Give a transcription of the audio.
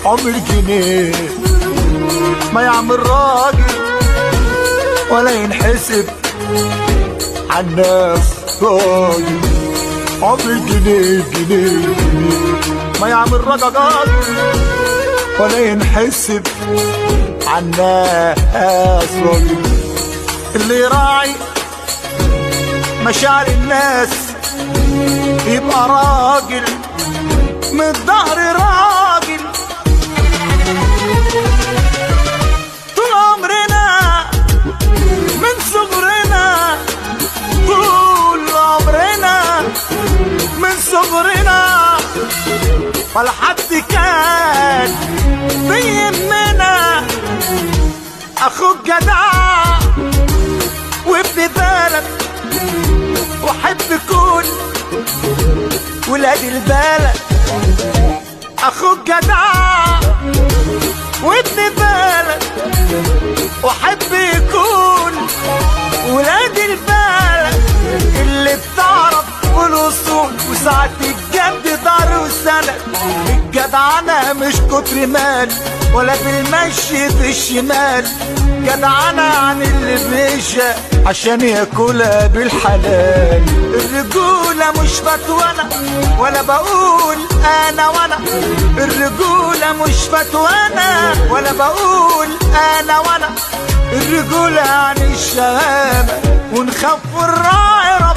عمر جنيه ما يعمل راجل ولا ينحسب عالناس راجل. عمر جنيه جنيه ما يعمل راجل ولا ينحسب عالناس راجل. اللي يراعي مشاعر الناس يبقى راجل من الظهر راجل. طول عمرنا من صغرنا، طول عمرنا من صغرنا ولا حد كان بيهمنا. اخوك جدع وابن بلد وحب كل ولاد البلد. اخوك جدع وابن بلد وحب يكون ولاد البلد. اللي بتعرف والاصول وساعة الجد دار وسند. الجدعنة مش كتر مال ولا بالمشي في الشمال. جدعنة عن اللي بيشا عشان ياكلها بالحلال. الرجولة مش فتوانة ولا بقول انا وانا. الرجولة مش فتوانة ولا بقول انا وانا. الرجولة عن الشهامة ونخاف الراعي ربنا.